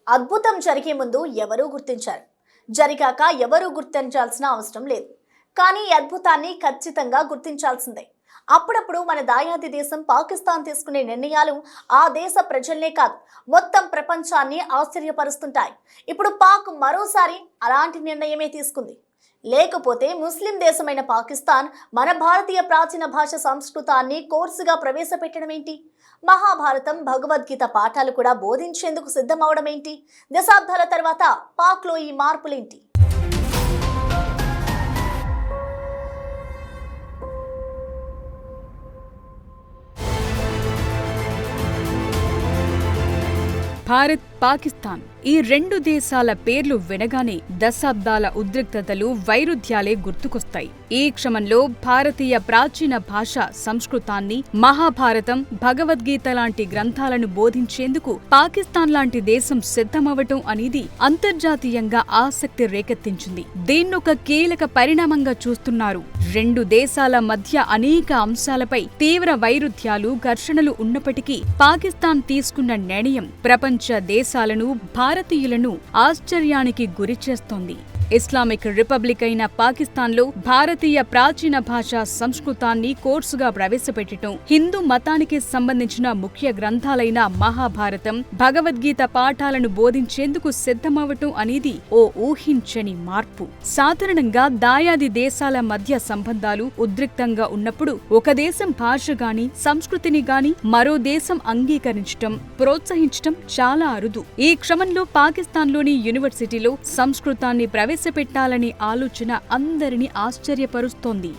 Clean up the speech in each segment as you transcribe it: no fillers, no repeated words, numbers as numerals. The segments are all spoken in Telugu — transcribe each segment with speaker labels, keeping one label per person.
Speaker 1: అద్భుతం జరిగే ముందు ఎవరూ గుర్తించారు. జరిగాక ఎవరూ గుర్తించాల్సిన అవసరం లేదు. కానీ ఈ అద్భుతాన్ని ఖచ్చితంగా గుర్తించాల్సిందే. అప్పుడప్పుడు మన దాయాది దేశం పాకిస్తాన్ తీసుకునే నిర్ణయాలు ఆ దేశ ప్రజల్నే కాదు, మొత్తం ప్రపంచాన్ని ఆశ్చర్యపరుస్తుంటాయి. ఇప్పుడు పాక్ మరోసారి అలాంటి నిర్ణయమే తీసుకుంది. లేకపోతే ముస్లిం దేశమైన పాకిస్తాన్ మన భారతీయ ప్రాచీన భాష సంస్కృతాన్ని కోర్సుగా ప్రవేశపెట్టడం ఏంటి? మహాభారతం, భగవద్గీత పాఠాలు కూడా బోధించేందుకు సిద్ధమవడం ఏంటి? దశాబ్దాల తర్వాత పాక్లో ఈ మార్పులేంటి?
Speaker 2: భారత్, పాకిస్తాన్ ఈ రెండు దేశాల పేర్లు వినగానే దశాబ్దాల ఉద్రిక్తతలు, వైరుధ్యాలే గుర్తుకొస్తాయి. ఈ క్రమంలో భారతీయ ప్రాచీన భాష సంస్కృతాన్ని, మహాభారతం, భగవద్గీత లాంటి గ్రంథాలను బోధించేందుకు పాకిస్తాన్ లాంటి దేశం సిద్ధమవటం అనేది అంతర్జాతీయంగా ఆసక్తి రేకెత్తించింది. దీన్నొక కీలక పరిణామంగా చూస్తున్నారు. రెండు దేశాల మధ్య అనేక అంశాలపై తీవ్ర వైరుధ్యాలు, ఘర్షణలు ఉన్నప్పటికీ పాకిస్తాన్ తీసుకున్న నిర్ణయం ప్రపంచ దేశాలను, భారతీయులను ఆశ్చర్యానికి గురిచేస్తోంది. ఇస్లామిక్ రిపబ్లిక్ అయిన పాకిస్తాన్లో భారతీయ ప్రాచీన భాష సంస్కృతాన్ని కోర్సుగా ప్రవేశపెట్టడం, హిందూ మతానికి సంబంధించిన ముఖ్య గ్రంథాలైన మహాభారతం, భగవద్గీత పాఠాలను బోధించేందుకు సిద్ధమవటం అనేది ఓ ఊహించని మార్పు. సాధారణంగా దాయాది దేశాల మధ్య సంబంధాలు ఉద్రిక్తంగా ఉన్నప్పుడు ఒక దేశం భాష గాని, సంస్కృతిని గాని మరో దేశం అంగీకరించటం, ప్రోత్సహించటం చాలా అరుదు. ఈ క్రమంలో పాకిస్తాన్లోని యూనివర్సిటీలో సంస్కృతాన్ని ప్రవేశపెట్టాలనే ఆలోచన అందరినీ ఆశ్చర్యపరుస్తోంది.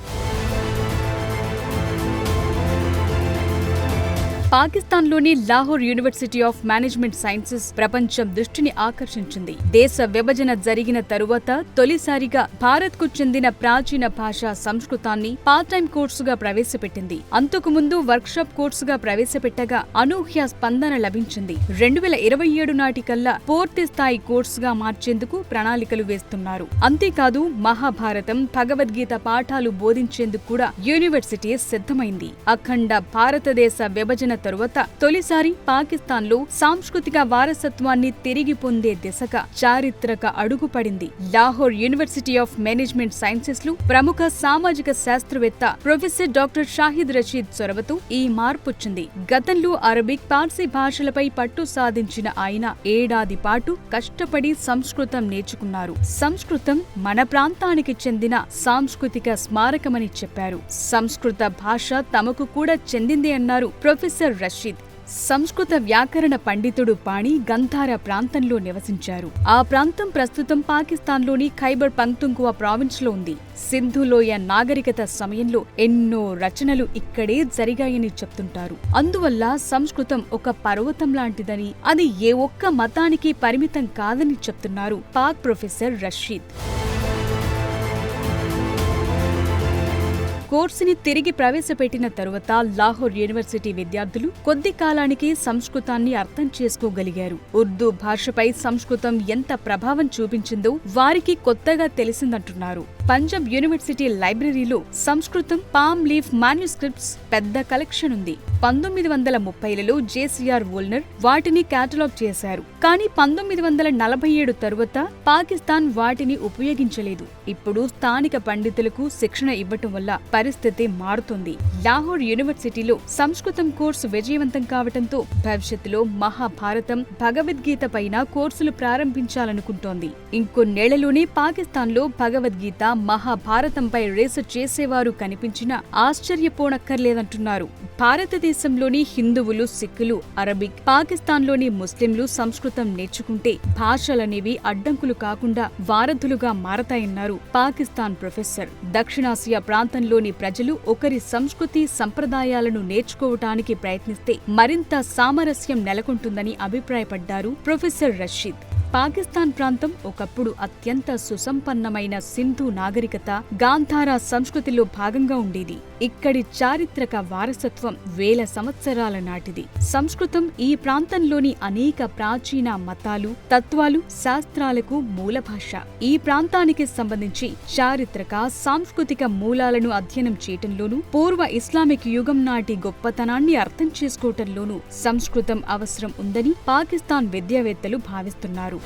Speaker 2: పాకిస్తాన్లోని Lahore university of management sciences ప్రపంచం దృష్టిని ఆకర్షించింది. దేశ విభజన జరిగిన తరువాత తొలిసారిగా భారత్కు చెందిన ప్రాచీన భాషా సంస్కృతాన్ని పార్ట్ టైం కోర్సుగా ప్రవేశపెట్టింది. అంతకుముందు వర్క్షాప్ కోర్సుగా ప్రవేశపెట్టగా అనూహ్య స్పందన లభించింది. 2027 నాటికల్లా పూర్తి స్థాయి కోర్సుగా మార్చేందుకు ప్రణాళికలు వేస్తున్నారు. అంతేకాదు మహాభారతం, భగవద్గీత పాఠాలు బోధించేందుకు కూడా యూనివర్సిటీ సిద్ధమైంది. అఖండ భారతదేశ విభజన తరువాత తొలిసారి పాకిస్తాన్లో సాంస్కృతిక వారసత్వాన్ని తిరిగి పొందే దిశగా చారిత్రక అడుగుపడింది. Lahore university of management sciences లో ప్రముఖ సామాజిక శాస్త్రవేత్త ప్రొఫెసర్ డాక్టర్ షాహిద్ రషీద్ చొరవతో ఈ మార్పొచ్చింది. గతంలో అరబిక్, పార్సీ భాషలపై పట్టు సాధించిన ఆయన ఏడాది పాటు కష్టపడి సంస్కృతం నేర్చుకున్నారు. సంస్కృతం మన ప్రాంతానికి చెందిన సాంస్కృతిక స్మారకమని చెప్పారు. సంస్కృత భాష తమకు కూడా చెందింది అన్నారు ప్రొఫెసర్ రషీద్. సంస్కృత వ్యాకరణ పండితుడు పాణి గంధార ప్రాంతంలో నివసించారు. ఆ ప్రాంతం ప్రస్తుతం పాకిస్తాన్లోని ఖైబర్ పఖ్తూన్ఖ్వా ప్రావిన్స్లో ఉంది. సింధులోయ నాగరికత సమయంలో ఎన్నో రచనలు ఇక్కడే జరిగాయని చెప్తుంటారు. అందువల్ల సంస్కృతం ఒక పర్వతం లాంటిదని, అది ఏ ఒక్క మతానికి పరిమితం కాదని చెప్తున్నారు పాక్ ప్రొఫెసర్ రషీద్. కోర్సుని తిరిగి ప్రవేశపెట్టిన తరువాత లాహోర్ యూనివర్సిటీ విద్యార్థులు కొద్ది కాలానికి సంస్కృతాన్ని అర్థం చేసుకోగలిగారు. ఉర్దూ భాషపై సంస్కృతం ఎంత ప్రభావం చూపించిందో వారికి కొత్తగా తెలిసిందంటున్నారు. పంజాబ్ యూనివర్సిటీ లైబ్రరీలో సంస్కృతం పామ్ లీఫ్ మాన్యుస్క్రిప్ట్స్ పెద్ద కలెక్షన్ ఉంది. 1930లలో జేసీఆర్ వోల్నర్ వాటిని కేటలాగ్ చేశారు. కానీ 1947 తరువాత పాకిస్తాన్ వాటిని ఉపయోగించలేదు. ఇప్పుడు స్థానిక పండితులకు శిక్షణ ఇవ్వటం వల్ల పరిస్థితి మారుతుంది. లాహోర్ యూనివర్సిటీలో సంస్కృతం కోర్సు విజయవంతం కావటంతో భవిష్యత్తులో మహాభారతం, భగవద్గీత పైన కోర్సులు ప్రారంభించాలనుకుంటోంది. ఇంకొన్నేళ్లలోనే పాకిస్తాన్లో భగవద్గీత, మహాభారతంపై రీసెర్చ్ చేసేవారు కనిపించినా ఆశ్చర్యపోనక్కర్లేదంటున్నారు. భారతదేశంలోని హిందువులు, సిక్కులు, అరబిక్, పాకిస్తాన్లోని ముస్లింలు సంస్కృతం నేర్చుకుంటే భాషలనేవి అడ్డంకులు కాకుండా వారధులుగా మారతాయన్నారు పాకిస్తాన్ ప్రొఫెసర్. దక్షిణాసియా ప్రాంతంలోని ప్రజలు ఒకరి సంస్కృతి, సంప్రదాయాలను నేర్చుకోవటానికి ప్రయత్నిస్తే మరింత సామరస్యం నెలకొంటుందని అభిప్రాయపడ్డారు ప్రొఫెసర్ రషీద్. పాకిస్తాన్ ప్రాంతం ఒకప్పుడు అత్యంత సుసంపన్నమైన సింధు నాగరికత, గాంధార సంస్కృతిలో భాగంగా ఉండేది. ఇక్కడి చారిత్రక వారసత్వం వేల సంవత్సరాల నాటిది. సంస్కృతం ఈ ప్రాంతంలోని అనేక ప్రాచీన మతాలు, తత్వాలు, శాస్త్రాలకు మూల భాష. ఈ ప్రాంతానికి సంబంధించి చారిత్రక, సాంస్కృతిక మూలాలను అధ్యయనం చేయటంలోనూ, పూర్వ ఇస్లామిక్ యుగం నాటి గొప్పతనాన్ని అర్థం చేసుకోవటంలోనూ సంస్కృతం అవసరం ఉందని పాకిస్తాన్ విద్యావేత్తలు భావిస్తున్నారు.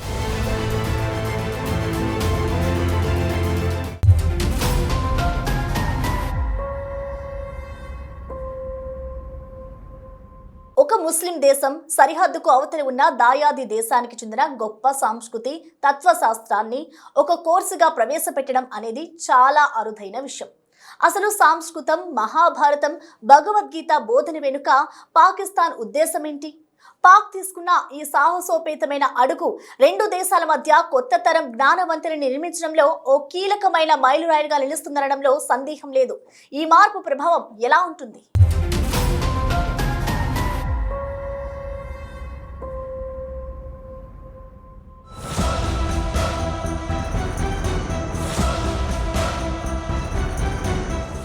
Speaker 1: ఒక ముస్లిం దేశం సరిహద్దుకు అవతలి ఉన్న దాయాది దేశానికి చెందిన గొప్ప సంస్కృతి, తత్వశాస్త్రాన్ని ఒక కోర్సుగా ప్రవేశపెట్టడం అనేది చాలా అరుదైన విషయం. అసలు సంస్కృతం, మహాభారతం, భగవద్గీత బోధన వెనుక పాకిస్తాన్ ఉద్దేశం ఏంటి? పాక్ తీసుకున్న ఈ సాహసోపేతమైన అడుగు రెండు దేశాల మధ్య కొత్త తరం జ్ఞానవంతుని నిర్మించడంలో ఓ కీలకమైన మైలురాయిగా నిలుస్తుందనడంలో సందేహం లేదు. ఈ మార్పు ప్రభావం ఎలా ఉంటుంది?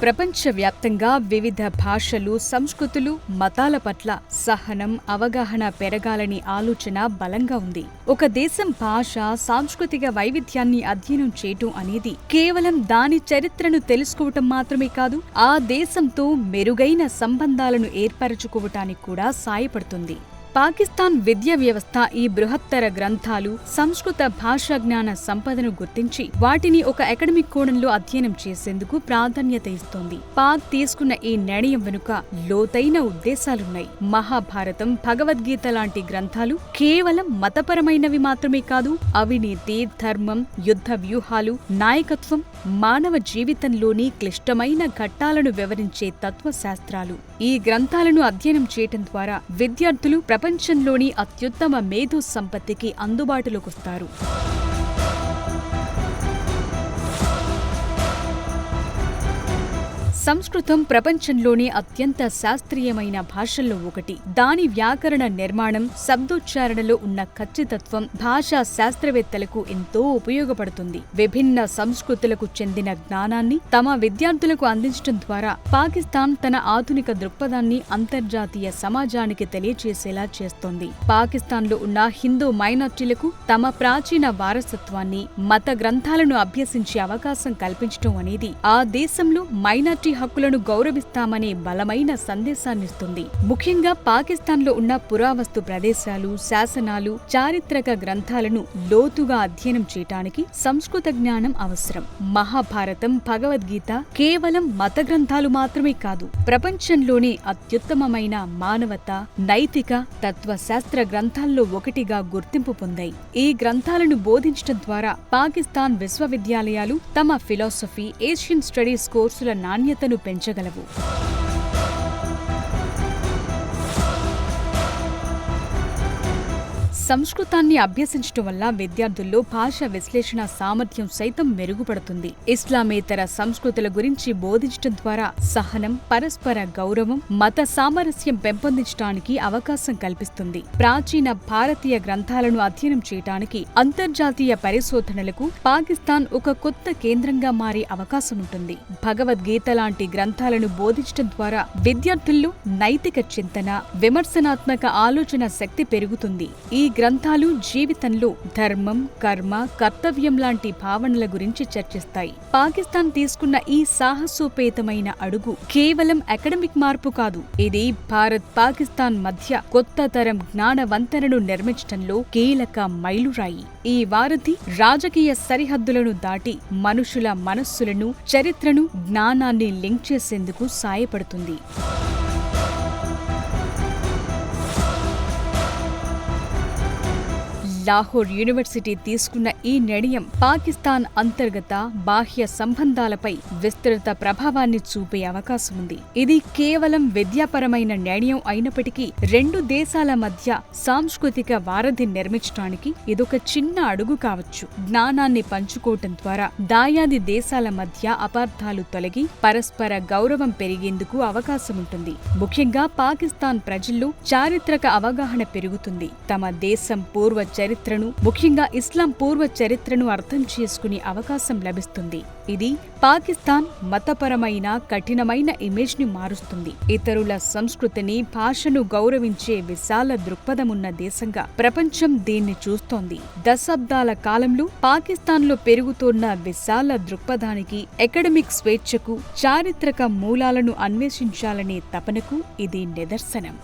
Speaker 2: ప్రపంచవ్యాప్తంగా వివిధ భాషలు, సంస్కృతులు, మతాల పట్ల సహనం, అవగాహన పెరగాలని ఆలోచన బలంగా ఉంది. ఒక దేశం భాష, సాంస్కృతిక వైవిధ్యాన్ని అధ్యయనం చేయటం అనేది కేవలం దాని చరిత్రను తెలుసుకోవటం మాత్రమే కాదు, ఆ దేశంతో మెరుగైన సంబంధాలను ఏర్పరచుకోవటానికి కూడా సాయపడుతుంది. పాకిస్తాన్ విద్యా వ్యవస్థ ఈ బృహత్తర గ్రంథాలు, సంస్కృత భాషా జ్ఞాన సంపదను గుర్తించి వాటిని ఒక అకాడమిక్ కోణంలో అధ్యయనం చేసేందుకు ప్రాధాన్యత ఇస్తోంది. పాక్ తీసుకున్న ఈ నిర్ణయం వెనుక లోతైన ఉద్దేశాలున్నాయి. మహాభారతం, భగవద్గీత లాంటి గ్రంథాలు కేవలం మతపరమైనవి మాత్రమే కాదు, అవినీతి, ధర్మం, యుద్ధ వ్యూహాలు, నాయకత్వం, మానవ జీవితంలోని క్లిష్టమైన ఘట్టాలను వివరించే తత్వశాస్త్రాలు. ఈ గ్రంథాలను అధ్యయనం చేయటం ద్వారా విద్యార్థులు ప్రపంచంలోని అత్యుత్తమ మేధో సంపత్తికి అందుబాటులోకొస్తారు. సంస్కృతం ప్రపంచంలోని అత్యంత శాస్త్రీయమైన భాషల్లో ఒకటి. దాని వ్యాకరణ నిర్మాణం, శబ్దోచ్చారణలో ఉన్న ఖచ్చితత్వం భాషా శాస్త్రవేత్తలకు ఎంతో ఉపయోగపడుతుంది. విభిన్న సంస్కృతులకు చెందిన జ్ఞానాన్ని తమ విద్యార్థులకు అందించడం ద్వారా పాకిస్తాన్ తన ఆధునిక దృక్పథాన్ని అంతర్జాతీయ సమాజానికి తెలియజేసేలా చేస్తోంది. పాకిస్తాన్లో ఉన్న హిందూ మైనార్టీలకు తమ ప్రాచీన వారసత్వాన్ని, మత గ్రంథాలను అభ్యసించే అవకాశం కల్పించడం అనేది ఆ దేశంలో మైనార్టీ హక్కులను గౌరవిస్తామనే బలమైన సందేశాన్నిస్తుంది. ముఖ్యంగా పాకిస్తాన్లో ఉన్న పురావస్తు ప్రదేశాలు, శాసనాలు, చారిత్రక గ్రంథాలను లోతుగా అధ్యయనం చేయటానికి సంస్కృత జ్ఞానం అవసరం. మహాభారతం, భగవద్గీత కేవలం మత గ్రంథాలు మాత్రమే కాదు, ప్రపంచంలోని అత్యుత్తమమైన మానవత, నైతిక, తత్వశాస్త్ర గ్రంథాల్లో ఒకటిగా గుర్తింపు పొందాయి. ఈ గ్రంథాలను బోధించడం ద్వారా పాకిస్తాన్ విశ్వవిద్యాలయాలు తమ ఫిలాసఫీ, ఏషియన్ స్టడీస్ కోర్సుల నాణ్యతను పెంచగలవు. సంస్కృతాన్ని అభ్యసించడం వల్ల విద్యార్థుల్లో భాష విశ్లేషణ సామర్థ్యం సైతం మెరుగుపడుతుంది. ఇస్లామేతర సంస్కృతుల గురించి బోధించడం ద్వారా సహనం, పరస్పర గౌరవం, మత సామరస్యం పెంపొందించడానికి అవకాశం కల్పిస్తుంది. ప్రాచీన భారతీయ గ్రంథాలను అధ్యయనం చేయడానికి అంతర్జాతీయ పరిశోధనలకు పాకిస్తాన్ ఒక కొత్త కేంద్రంగా మారే అవకాశం ఉంటుంది. భగవద్గీత లాంటి గ్రంథాలను బోధించడం ద్వారా విద్యార్థుల్లో నైతిక చింతన, విమర్శనాత్మక ఆలోచన శక్తి పెరుగుతుంది. ఈ గ్రంథాలు జీవితంలో ధర్మం, కర్మ, కర్తవ్యం లాంటి భావనల గురించి చర్చిస్తాయి. పాకిస్తాన్ తీసుకున్న ఈ సాహసోపేతమైన అడుగు కేవలం అకాడమిక్ మార్పు కాదు, ఇది భారత్, పాకిస్తాన్ మధ్య కొత్త తరం జ్ఞానవంతనను నిర్మించడంలో కీలక మైలురాయి. ఈ వారధి రాజకీయ సరిహద్దులను దాటి మనుషుల మనస్సులను, చరిత్రను, జ్ఞానాన్ని లింక్ చేసేందుకు సాయపడుతుంది. లాహోర్ యూనివర్సిటీ తీసుకున్న ఈ నిర్ణయం పాకిస్తాన్ అంతర్గత, బాహ్య సంబంధాలపై విస్తృత ప్రభావాన్ని చూపే అవకాశం ఉంది. ఇది కేవలం విద్యాపరమైన నిర్ణయం అయినప్పటికీ రెండు దేశాల మధ్య సాంస్కృతిక వారధి నిర్మించడానికి ఇదొక చిన్న అడుగు కావచ్చు. జ్ఞానాన్ని పంచుకోవటం ద్వారా దాయాది దేశాల మధ్య అపార్థాలు తొలగి పరస్పర గౌరవం పెరిగేందుకు అవకాశముంటుంది. ముఖ్యంగా పాకిస్తాన్ ప్రజల్లో చారిత్రక అవగాహన పెరుగుతుంది. తమ దేశం పూర్వ చరిత్ర చరిత్రను, ముఖ్యంగా ఇస్లాం పూర్వ చరిత్రను అర్థం చేసుకునే అవకాశం లభిస్తుంది. ఇది పాకిస్తాన్ మతపరమైన కఠినమైన ఇమేజ్ ని మారుస్తుంది. ఇతరుల సంస్కృతిని, భాషను గౌరవించే విశాల దృక్పథమున్న దేశంగా ప్రపంచం దీన్ని చూస్తోంది. దశాబ్దాల కాలంలో పాకిస్తాన్లో పెరుగుతోన్న విశాల దృక్పథానికి, అకాడమిక్ స్వేచ్ఛకు, చారిత్రక మూలాలను అన్వేషించాలనే తపనకు ఇది నిదర్శనం.